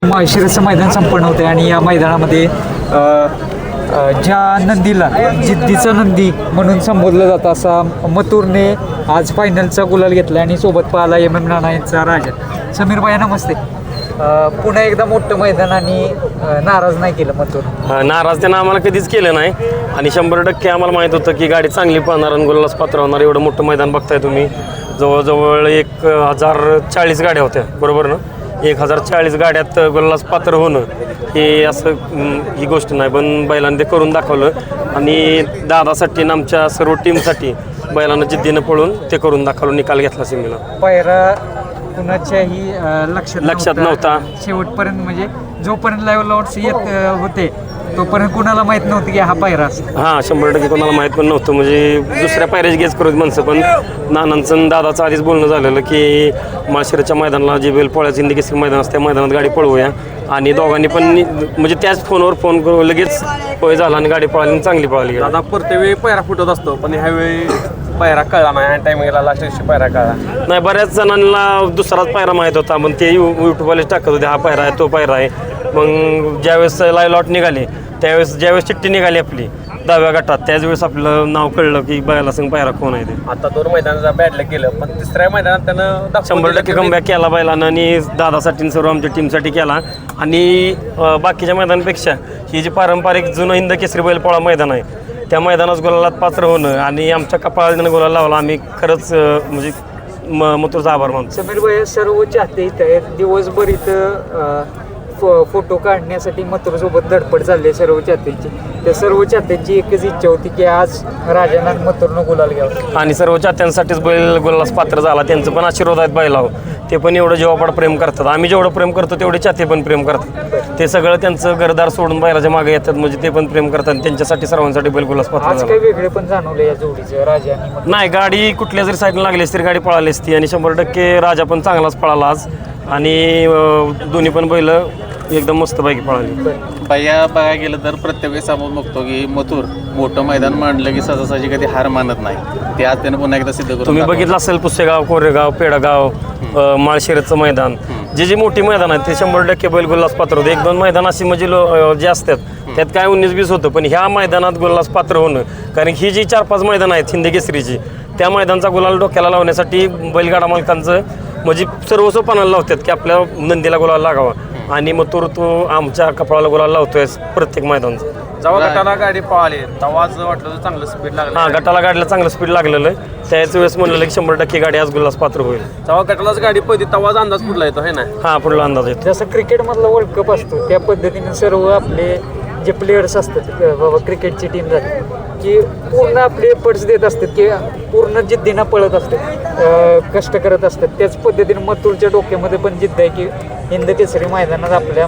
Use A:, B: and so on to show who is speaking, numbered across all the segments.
A: माळशिरसचं मैदान संपन्न होते आणि या मैदानामध्ये ज्या नंदीला जिद्दीचा नंदी म्हणून संबोधलं जातं असा मथुरने आज फायनलचा गुलाल घेतला आणि सोबत पाहिला MM नाना यांचा राजा. समीर भाई नमस्ते. पुन्हा एकदा मोठं मैदान आणि नाराज नाही केलं मथुर.
B: नाराज त्यानं आम्हाला कधीच केलं नाही आणि 100% आम्हाला माहीत होतं की गाडी चांगली पळणार आणि गुलालाच पात्र होणार. एवढं मोठं मैदान बघताय तुम्ही. जवळजवळ 1040 गाड्या होत्या बरोबर ना. 1040 गाड्यात गुलालाच पात्र होणं हे असं ही गोष्ट नाही, पण बैलांनी ते करून दाखवलं आणि दादासाठी आणि आमच्या सर्व टीमसाठी बैलांना जिद्दीनं पळून ते करून दाखवलं. निकाल घेतला सिमीला.
A: पायरा कुणाच्याही लक्षात नव्हता शेवटपर्यंत. म्हणजे जोपर्यंत लाईव्ह लॉट्स येत होते तोपर्यंत कुणाला माहीत नव्हतं की हा पायरा.
B: 100% कोणाला माहीत पण नव्हतं. म्हणजे दुसऱ्या पायऱ्याची गेस करत माणसं, पण नानांचं दादाचं आधीच बोलणं झालेलं की माळशिरसच्या मैदानाला जे बैल पोळ्याचं हिंदी केसरी मैदान असतं त्या मैदानात गाडी पळवूया आणि दोघांनी पण म्हणजे त्याच फोनवर फोन करून लगेच पोय झाला आणि गाडी पळाली, चांगली पळाली.
C: दादा प्रत्येक वेळी पायरा फुटत असतो, पण ह्यावेळी पायरा कळला नाही. टायमिंगला लास्ट दिवशी पायरा कळला
B: नाही. बऱ्याच जणांना दुसराच पायरा माहीत होता, पण ते यूट्यूबवालेच टाकत होते हा पायरा आहे तो पायरा आहे. मग ज्यावेळेस लाईव्ह लॉट निघाले ज्यावेळेस चिठ्ठी निघाली आपली 10व्या गटात त्याच आपलं नाव कळलं की बैला संग पायरा कोण आहे ते.
C: आता 2 मैदानाचं बॅटल केलं, पण तिसऱ्या मैदानात त्यानं
B: 100% कमबॅक केला बैलानं आणि दादासाठी सर्व आमच्या टीमसाठी केला. आणि बाकीच्या मैदानापेक्षा ही जी पारंपरिक जुनं हिंद केसरी बैलपोळा मैदान आहे त्या मैदानात गुलालात पात्र होणं आणि आमच्या कपाळानं गुलाल लावला. आम्ही खरंच म्हणजे मथुरचा आभार मानतो.
A: समीर भाई सर्व चाहते इथं आहेत. दिवसभर इथं फोटो काढण्यासाठी मथुरसोबत धडपड चालली आहे सर्व चाहत्यांची. त्या सर्व चाहत्यांची एकच इच्छा होती की आज राजानं मथुरनं गुलाल घ्यावं आणि
B: सर्व चाहत्यांसाठीच बैल गुलालास पात्र झाला. त्यांचं पण आशीर्वाद आहेत बैलावर. ते पण एवढं जीवापाड प्रेम करतात. आम्ही जेवढं प्रेम करतो तेवढे चाहते पण प्रेम करतात. ते सगळं त्यांचं घरदार सोडून बैलाच्या मागे येतात, म्हणजे ते पण प्रेम करतात. त्यांच्यासाठी सर्वांसाठी बैल गुलास पात्र
A: आज काही वेगळे पण जाणवलं या जोडीचं राजा आणि
B: नाही. गाडी कुठल्या जरी साईडला लागली तरी गाडी पळाली असती आणि 100% राजा पण चांगलाच पळाला आज आणि दोन्ही पण बैल एकदम मस्तपैकी पळाली.
D: बाया बघायला गेलं तर प्रत्येक वेळेस आपण बघतो की मथुर मोठं मैदान मांडलं की सहजासहजी कधी हार मानत नाही. ते आज त्यानं पुन्हा एकदा सिद्ध करून
B: तुम्ही बघितलं असेल पुसेगाव, कोरेगाव, पेडगाव, माळशिरसचं मैदान जी मोठी मैदान आहेत ते 100% बैल गुलास पात्र होते. 1-2 मैदान अशी म्हणजे जे असतात त्यात काय 19-20 होतं, पण ह्या मैदानात गुलास पात्र होणं. कारण ही जी 4-5 मैदान आहेत हिंदी केसरीची त्या मैदानचा गुलाल डोक्याला लावण्यासाठी बैलगाडा मालकांचं म्हणजे सर्वस्वपणाला लावतात की आपल्या नंदीला गुलाल लागावा आणि मथुर तो आमच्या कपाळाला गुलाल लावतोय प्रत्येक मैदानचं.
C: जेव्हा गटाला गाडी पळाली तेव्हाच वाटलं चांगलं स्पीड लागलं.
B: गटाला गाडीला चांगलं स्पीड लागलेलं आहे. त्याच वेळेस म्हणलं की 100% गाडी आज गुलास पात्र होईल.
C: जेव्हा गटालाच गाडी पळते तेव्हाच अंदाज कुठला येतो हे ना.
B: पुढला अंदाज येतो.
A: जसं क्रिकेटमधला वर्ल्ड कप असतो त्या पद्धतीने सर्व आपले जे प्लेयर्स असतात बाबा क्रिकेटची टीम झाली की पूर्ण आपले एफर्ट्स देत असतात की पूर्ण जिद्दीनं पळत असतात, कष्ट करत असतात. त्याच पद्धतीने मथुरच्या डोक्यामध्ये पण जिद्द आहे की हिंद केसरी मैदानात आपल्या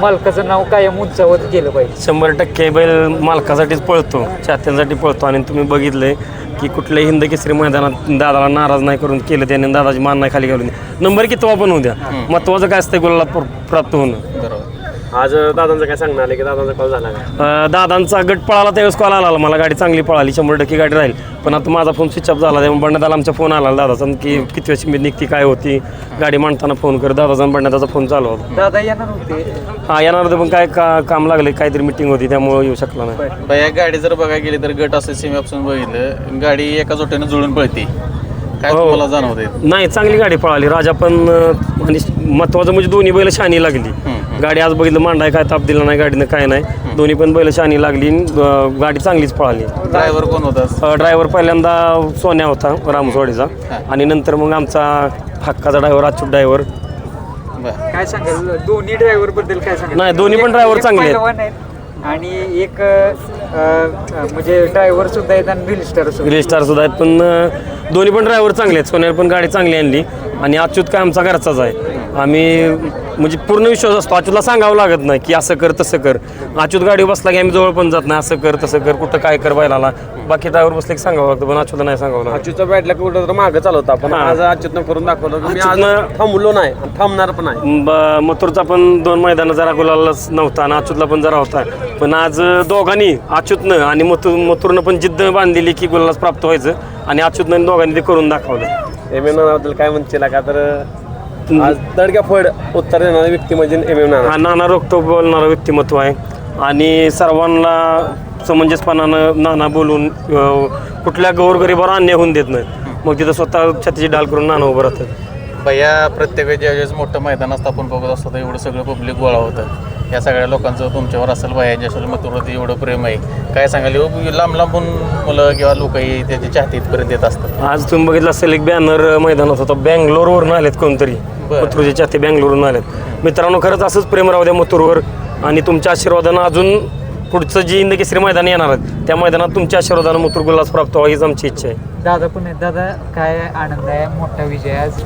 A: मालकाचं नाव कायम उंचावत गेलं पाहिजे.
B: 100% बैल मालकासाठीच पळतो, चाहत्यांसाठी पळतो. आणि तुम्ही बघितलंय की कुठल्याही हिंद केसरी मैदानात दादाला नाराज नाही करून केलं त्याने. दादाची मान नाही खाली घालून नंबर कितवा पण होऊ द्या, महत्वाचं काय असतं गुलाला प्राप्त होणं.
D: बरोबर.
C: आज दादांचं काय सांगणार आले की दादांचा कॉल झाला का?
B: दादांचा गट पळाला त्यावेळेस कॉल आला मला. गाडी चांगली पळाली, 100% गाडी राहील. पण आता माझा फोन स्विच ऑफ झाला त्यामुळे बंडदाला आमचा फोन आला दादाचा की किती वेळची मी निघती काय होती गाडी मांडताना फोन कर. दादाचा बंडदाचा फोन चालू होता.
A: दादा येणार होते
B: येणार होते पण काय काम लागले, काहीतरी मिटिंग होती त्यामुळे येऊ शकला नाही.
D: बाया गाडी जर बघायला गेली तर गट असेल सेमी ऑप्शन बघितलं गाडी एका जोट्यानं जुळून पळते. काय तुम्हाला जाणवते?
B: नाही, चांगली गाडी पळाली. राजा पण आणि महत्वाचं म्हणजे दोन्ही बैल शानी लागली. गाडी आज बघितलं मांडाय काय ताप दिला नाही गाडीनं, काय नाही. दोन्ही पण बैल शानी लागली, गाडी चांगलीच पळाली.
D: ड्रायव्हर कोण होता?
B: ड्रायव्हर पहिल्यांदा सोन्या होता रामसवाडीचा आणि नंतर मग आमचा हक्काचा ड्रायव्हर अच्युत ड्रायव्हर.
A: काय सांगाल दोन्ही ड्रायव्हर बद्दल काय सांगाल?
B: नाही, दोन्ही पण ड्रायव्हर चांगले आहेत
A: आणि एक म्हणजे ड्रायव्हर सुद्धा आहेत आणि
B: रिल स्टार सुद्धा आहेत. पण दोन्ही पण ड्रायव्हर चांगले आहेत. सोन्याला पण गाडी चांगली आणली आणि अच्युत काय आमचा घरचाच आहे. आम्ही म्हणजे पूर्ण विश्वास असतो. अच्युतला सांगावं लागत नाही की असं कर तसं कर. अच्युत गाडी बसला की आम्ही जवळ पण जात नाही. असं कर तसं कर, कुठं काय कर बैलाला. बाकी ड्रायव्हर बसले की सांगावं लागतं, पण अच्युतला नाही सांगावं लागतं.
C: अच्युतचा बॅटला कुठं तर मागं चालवता पण आज अच्युतनं करून दाखवलं की मी आज थांबलो नाही थांबणार पण नाही.
B: मथुरचा पण 2 मैदानं जरा गुलालच नव्हता आणि अच्युतला पण जरा होता. पण आज दोघांनी अच्युतनं आणि मथुरनं पण जिद्द बांधलेली की गुलालाच प्राप्त व्हायचं आणि अच्युतनं दोघांनी ते करून दाखवलं.
C: MM बद्दल काय म्हणशील का? तर आज दडक्या फड उत्तर देणारी व्यक्ती म्हणजे एम नाना.
B: नाना रोखटोक बोलणारं व्यक्तिमत्व आहे आणि सर्वांना समंजसपणानं नाना बोलून कुठल्या गोरगरिबावर अन्याय होऊन देत नाही. मग तिथं स्वतः छातीची ढाल करून नाना उभं राहतात.
D: भैया प्रत्येक वेळेस ज्यावेळेस मोठं मैदान असतं आपण बघत असतो तर एवढं सगळं पब्लिक गोळा होतं. या सगळ्या लोकांचं तुमच्यावर असेल भैयांच्या असेल मथुरवरती एवढं प्रेम आहे. काय सांगाल लांब लांबून मुलं किंवा लोकही त्याची चाहती इथपर्यंत येत असतात.
B: आज तुम्ही बघितलं असेल एक बॅनर मैदानात होता, बँगलोरवरून आलेत कोणतरी, मथुरचे चाहते बँगलोरवरून आलेत. मित्रांनो, खरंच असंच प्रेम राहू द्या मथुरवर आणि तुमच्या आशीर्वादानं अजून पुढचं जी हिंद केसरी मैदान येणार आहेत त्या मैदानात तुमच्या आशीर्वादानं मथुर गुलाल प्राप्त व्हावा हीच आमची इच्छा आहे.
A: दादा पण आहे. दादा, काय आनंद आहे, मोठा विजय आज.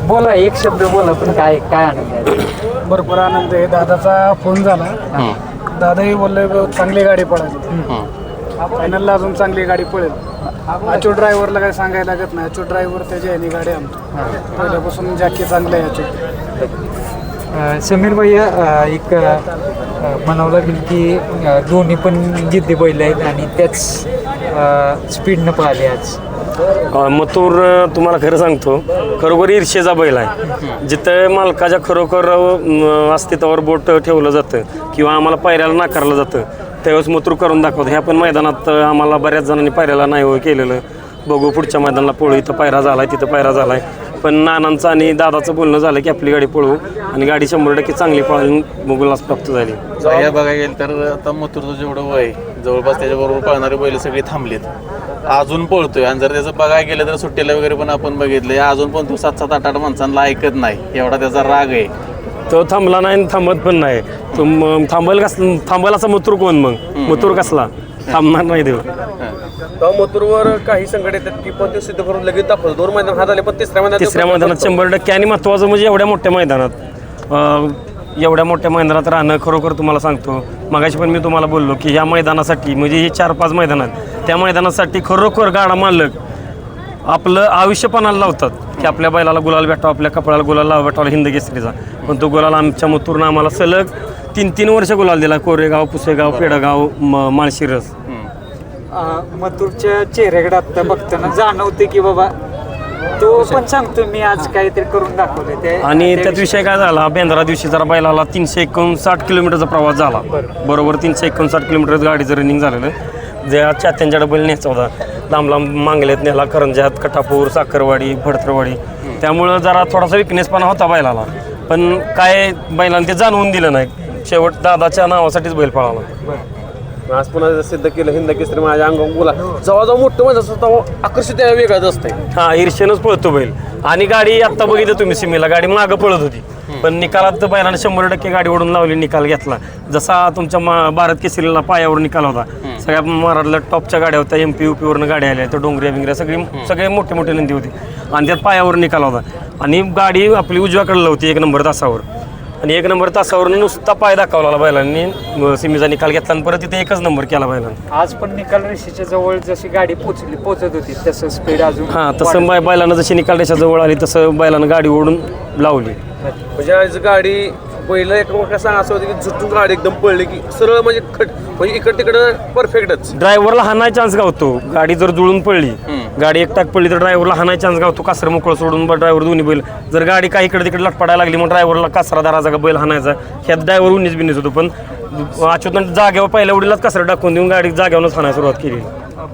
A: बोला, एक शब्द बोला, पण काय काय आनंद आहे?
E: भरपूर आनंद आहे. दादाचा फोन झाला, दादाही बोलले चांगली गाडी पळाली, फायनलला अजून चांगली गाडी पळेल. अचूक ड्रायव्हरला काय सांगायला लागत नाही, अचूक ड्रायव्हर त्याची आहे गाडी आमची पहिल्यापासून जॅकी चांगलं आहे अचूक.
A: समीर भैया, एक म्हणावं लागेल की दोन्ही पण जिद्दी बैल आहेत आणि त्याच स्पीडनं पळाले आज.
B: मथुर तुम्हाला खरं सांगतो, खरोखर ईर्षेचा बैल आहे. जिथं मालकाच्या खरोखर अस्तित्वावर बोट ठेवलं जातं किंवा आम्हाला पायऱ्याला नाकारलं जातं त्यावेळेस मथुर करून दाखवतो. ह्या पण मैदानात आम्हाला बऱ्याच जणांनी पायऱ्याला नाही केलेलं. बघू पुढच्या मैदानाला पळू, इथं पायरा झाला आहे, तिथं पायरा झाला आहे. पण नानांचं आणि दादाचं बोलणं झालं की आपली गाडी पळवू आणि गाडी 100% चांगली पळून गुलाल प्राप्त झाली.
D: भैया बघायला गेलं तर आता मथुरचं जेवढं वय जवळपास त्याच्याबरोबर पळणारे बैल सगळे थांबलेत. अजून पळतोय आणि जर त्याचं बघायला गेलं तर सुट्टीला वगैरे पण आपण बघितलं अजून पण तो 7-7, 8-8 माणसांना ऐकत नाही, एवढा त्याचा राग आहे.
B: तो थांबला नाही आणि थांबत पण नाही. तो थांबल असा मथुर कोण? मग मथुर कसला थांबणार नाही देव.
C: तेव्हा मथुरवर काही संकट येतात की पण ते सिद्ध करून लगेच दाखवतो. 2 मैदान हात आले पण तिसऱ्या
B: मैदानात 100% आणि महत्त्वाचं म्हणजे एवढ्या मोठ्या मैदानात राहणं खरोखर तुम्हाला सांगतो. मगाशी पण मी तुम्हाला बोललो की ह्या मैदानासाठी म्हणजे हे 4-5 मैदान आहेत, त्या मैदानासाठी खरोखर गाडा मालक आपलं आयुष्यपणाला लावतात की आपल्या बैलाला गुलाल भेटावा, आपल्या कपड्याला गुलाल भेटावा हिंद केसरीचा. पण तो गुलाल आमच्या मथुरनं आम्हाला सलग 3-3 वर्ष गुलाल दिला. कोरेगाव, पुसेगाव, पेडगाव, माळशिरस.
A: मथुरच्या चेहऱ्याकडे आता बघताना जाणवते की बाबा तो पण सांगतो मी आज काहीतरी करून दाखवले.
B: आणि त्यात विषय काय झाला, बेंद्रा दिवशी जरा बैलाला 359 किलोमीटरचा प्रवास झाला. बरोबर 359 किलोमीटर गाडीचं रनिंग झालेलं. ज्या चात्यांच्या डबल न्यायचा होता, लांब लांब मांगल्यात नेला, करंजात, कटापूर, साखरवाडी, फडतरवाडी. त्यामुळं जरा थोडासा विकनेसपणा होता बैलाला. पण काय बैलानं ते जाणवून दिलं नाही. शेवट दादाच्या नावासाठीच बैल पळाला.
C: आज पुन्हा सिद्ध केलं हिंद केसरी माझ्या अंगावर बोला. जेव्हा मोठं म्हणजे स्वतः आकर्षित वेगळंच असतंय.
B: हा, ईर्षेनंच पळतो बैल. आणि गाडी आत्ता बघितलं तुम्ही सीमेला, गाडी मागं पळत होती पण निकालात बैलानं 100% गाडी ओढून लावली, निकाल घेतला. जसा तुमच्या भारत केसरीला पायावर निकाल होता, सगळ्या महाराष्ट्राला टॉपच्या गाड्या होत्या, MP UPवरनं गाड्या आल्या, तर डोंगऱ्या बिंगऱ्या सगळे मोठे मोठे नंदी होती आणि त्यात पायावर निकाल होता. आणि गाडी आपली उजव्याकडे होती 1 नंबर तासावर आणि 1 नंबर तासावर नुसता पाय दाखवला बैलांनी. सिमीचा निकाल घेतला आणि परत तिथे 1च नंबर केला बैलांनी.
A: आज पण निकाल रेषेच्या जवळ जशी गाडी पोचत होती तसं स्पीड अजून
B: हां, तसं बैलानं जशी निकाल रेषा जवळ आली तसं बैलानं गाडी ओढून लावली.
C: म्हणजे आज गाडी पहिलं एक सांगा असं होतं की झुटून गाडी एकदम पडली की सरळ म्हणजे इकडं तिकडं परफेक्टच.
B: ड्रायव्हरला हाणाय चान्स गावतो. गाडी जर जुळून पडली, गाडी एक टाक पडली तर ड्रायव्हरला हाणाय चान्स गावतो. कासर मोकळं सोडून ड्रायव्हर दोन्ही बैल. जर गाडी काही इकडे तिकडे लटपडायला लागली मग ड्रायव्हरला कासरा दाराचा का बैल हाणायचा. ह्यात ड्रायव्हर उन्नीस बिन्नीस होतो. पण अच्युतनं जाग्यावर पहिल्या उडीलाच कासरा टाकून देऊन गाडी जाग्यावरच हाणायला सुरुवात केली.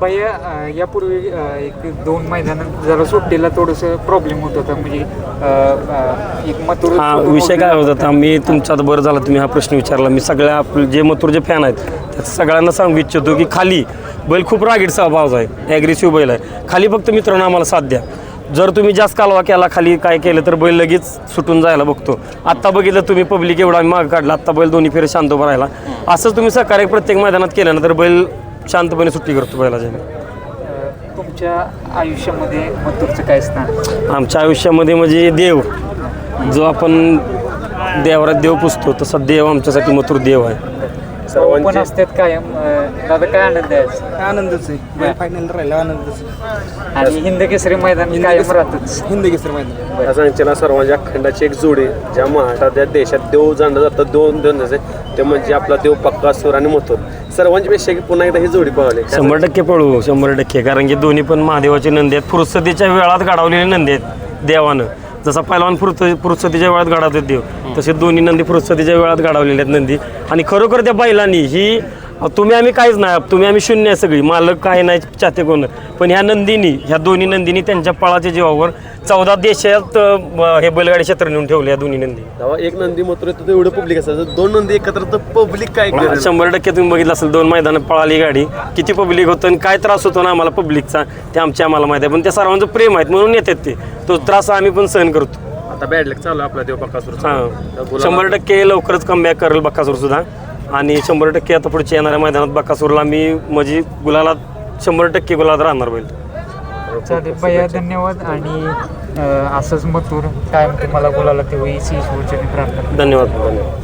A: भैया, यापूर्वी 1-2 मैदानात जरा सुट्टीला थोडंसं प्रॉब्लेम होत होता. म्हणजे एक मथुर
B: हा विषय काय होत होता, मी तुमच्यात बरं झालं तुम्ही हा प्रश्न विचारला. मी सगळ्या आपले जे मथुरचे फॅन आहेत त्या सगळ्यांना सांगू इच्छितो की खाली बैल खूप रागीट स्वभावाचा आहे, ॲग्रेसिव्ह बैल आहे. खाली फक्त मित्रांनो आम्हाला साथ द्या. जर तुम्ही जास्त कालवा केला, खाली काय केलं तर बैल लगेच सुटून जायला बघतो. आत्ता बघितलं तुम्ही पब्लिक एवढा माग काढला, आत्ता बैल दोन्ही फेरे शांत उभा राहिला. असंच तुम्ही सहकार्य प्रत्येक मैदानात केलं ना तर बैल शांतपणे सुट्टी करतो बैलाच्या.
A: तुमच्या आयुष्यामध्ये मथुरचं काय स्थान?
B: आमच्या आयुष्यामध्ये म्हणजे देव, जो आपण देवारात देव पुजतो तसा देव आमच्यासाठी मथुर देव आहे.
A: पण असतात कायम. दादा, काय आनंद आहे?
E: आनंदच आहे, फायनल राहिला आनंदच.
A: आणि हिंद केसरी मैदान कायम राहतच.
E: हिंद केसरी मैदान
C: असं सांगितलं सर्वांच्या अखंडाची एक जोडी ज्या महाराष्ट्रात या देशात देव जाणलं जातं. दोन ते म्हणजे आपला देव पक्कासूर आणि मथुर. सर्वांची पेक्षा की पुन्हा एकदा ही जोडी पावली
B: 100% पळू 100%. कारण की दोन्ही पण महादेवाचे नंदी आहेत. फुरसतीच्या वेळात घडवलेले नंदी आहेत देवानं. जसा पहिलवान फुरसतीच्या वेळात घडवतात देव तसे दोन्ही नंदी फुरसतीच्या वेळात घडवलेले आहेत नंदी. आणि खरोखर त्या बैलांनी ही तुम्ही आम्ही काहीच नाही, तुम्ही आम्ही शून्य आहे सगळी, मालक काय नाही, चाहते कोण, पण ह्या दोन्ही नंदीनी त्यांच्या पळाच्या जीवावर 14 देशात हे बैलगाडी क्षेत्र नेऊन ठेवले या दोन्ही नंदी.
C: तेव्हा एक नंदी मथुर येतो एवढं पब्लिक असायचं, 2 नंदी एकत्र तर पब्लिक काय करेल?
B: 100% तुम्ही बघितलं असेल 2 मैदानं पळाली गाडी, किती पब्लिक होतं आणि काय त्रास होतो ना आम्हाला पब्लिकचा ते आम्हाला माहिती आहे, पण त्या सर्वांचं प्रेम आहेत म्हणून येतात ते, तो त्रास आम्ही पण सहन करतो.
C: आता बॅड लक चालू आहे आपला देव बकासूर.
B: हां 100% लवकरच कमबॅक करेल बकासूर सुद्धा. आणि 100% आता पुढच्या येणाऱ्या मैदानात बकासूरला मी म्हणजे गुलाला 100% गुलालात राहणार बैल.
A: चालेल भैया, धन्यवाद. आणि असंच मथुर कायम तुम्हाला बोलायला तेव्हा प्रार्थना.
B: धन्यवाद.